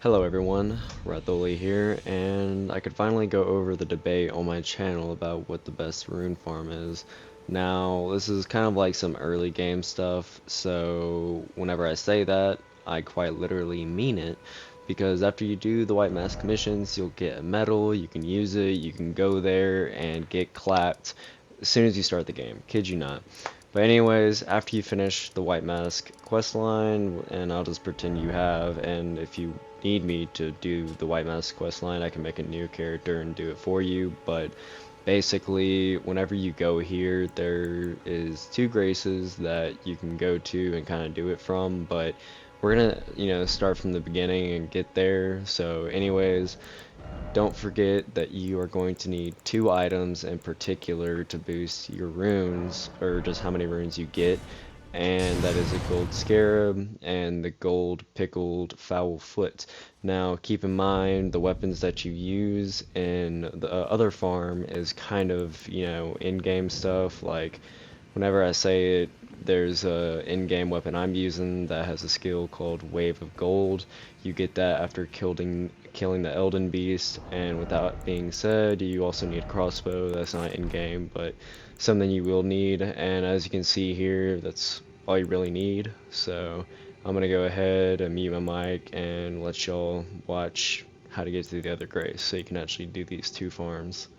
Hello everyone, Ratholi here, and I could finally go over the debate on my channel about what the best rune farm is. Now, this is kind of like some early game stuff, so whenever I say that, I quite literally mean it, because after you do the White Mask missions, you'll get a medal, you can use it, you can go there and get clapped as soon as you start the game, kid you not. But anyways, after you finish the White Mask quest line, and I'll just pretend you have, and if you need me to do the White Mask quest line, I can make a new character and do it for you, but basically, whenever you go here, there is two graces that you can go to and kind of do it from, but we're gonna, start from the beginning and get there. So anyways, don't forget that you are going to need two items in particular to boost your runes, or just how many runes you get, and that is a gold scarab and the gold pickled foul foot. Now keep in mind the weapons that you use in the other farm is kind of, in-game stuff. Like whenever I say it, there's a in-game weapon I'm using that has a skill called Wave of Gold. You get that after killing the Elden beast, and with that being said, you also need a crossbow. That's not in-game, but something you will need, and as you can see here, that's all you really need. So I'm gonna go ahead and mute my mic and let y'all watch how to get to the other grace so you can actually do these two farms.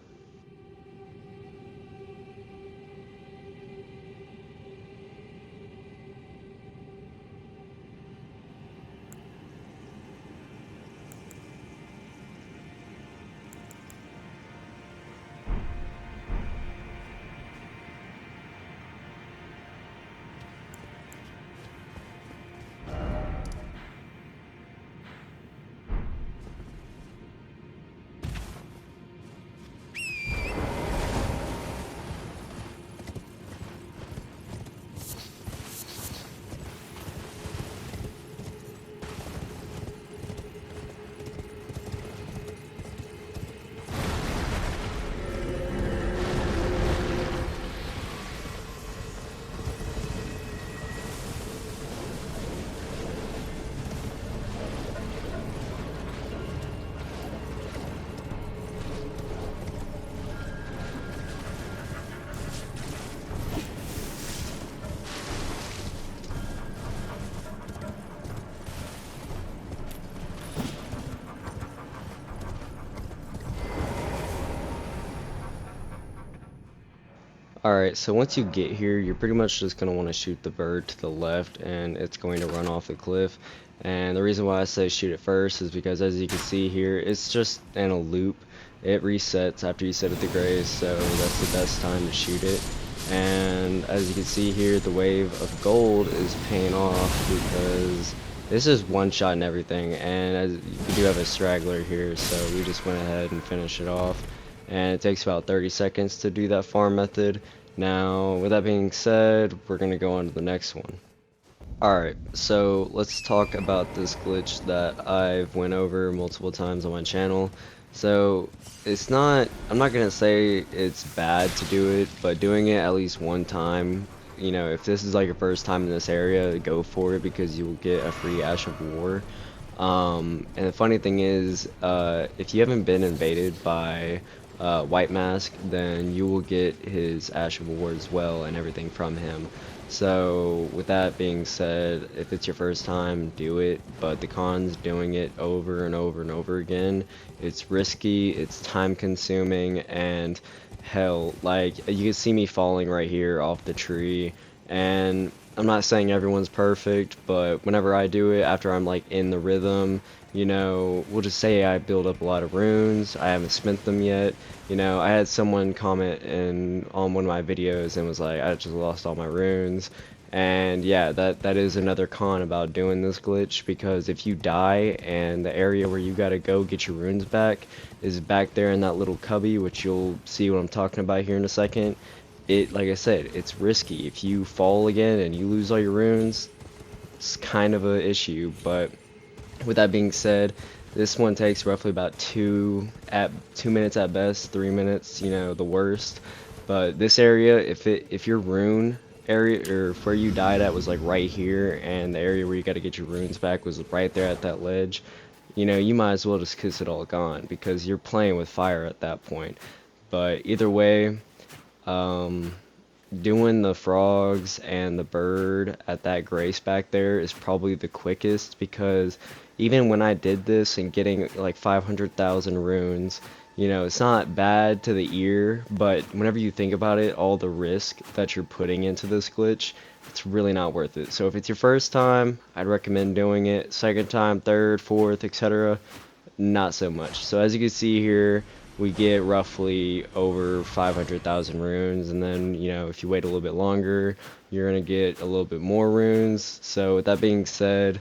Alright, so once you get here, you're pretty much just going to want to shoot the bird to the left, and it's going to run off the cliff. And the reason why I say shoot it first is because, as you can see here, it's just in a loop. It resets after you set it to grace, so that's the best time to shoot it. And as you can see here, the wave of gold is paying off because this is one shot and everything, and as you do have a straggler here, so we just went ahead and finished it off. And it takes about 30 seconds to do that farm method. Now, with that being said, we're going to go on to the next one. Alright, so let's talk about this glitch that I've went over multiple times on my channel. So, I'm not going to say it's bad to do it, but doing it at least one time, if this is like your first time in this area, go for it because you will get a free Ash of War. And the funny thing is, if you haven't been invaded by White Mask, then you will get his Ash of War as well and everything from him. So with that being said, if it's your first time, do it, but the cons doing it over and over and over again, it's risky, it's time consuming, and hell, like you can see me falling right here off the tree, and I'm not saying everyone's perfect, but whenever I do it, after I'm like in the rhythm, we'll just say I build up a lot of runes, I haven't spent them yet. I had someone comment on one of my videos and was like, I just lost all my runes. And yeah, that is another con about doing this glitch, because if you die and the area where you gotta go get your runes back is back there in that little cubby, which you'll see what I'm talking about here in a second, like I said, it's risky. If you fall again and you lose all your runes, it's kind of a issue. But with that being said, this one takes roughly about 2 minutes at best, 3 minutes, the worst. But this area, if your rune area or where you died at was like right here, and the area where you got to get your runes back was right there at that ledge, you know, you might as well just kiss it all gone because you're playing with fire at that point. But either way, um, doing the frogs and the bird at that grace back there is probably the quickest because even when I did this and getting like 500,000 runes, you know, it's not bad to the ear, but whenever you think about it, all the risk that you're putting into this glitch, it's really not worth it. So if it's your first time, I'd recommend doing it. Second time, third, fourth, etc., not so much. So as you can see here, we get roughly over 500,000 runes, and then, you know, if you wait a little bit longer, you're gonna get a little bit more runes. So with that being said,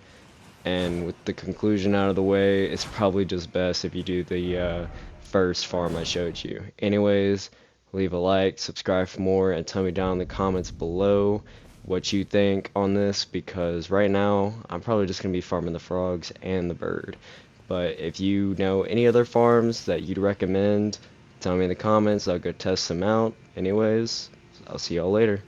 and with the conclusion out of the way, it's probably just best if you do the first farm I showed you. Anyways, leave a like, subscribe for more, and tell me down in the comments below what you think on this, because right now I'm probably just going to be farming the frogs and the bird. But if you know any other farms that you'd recommend, tell me in the comments. I'll go test them out. Anyways, I'll see y'all later.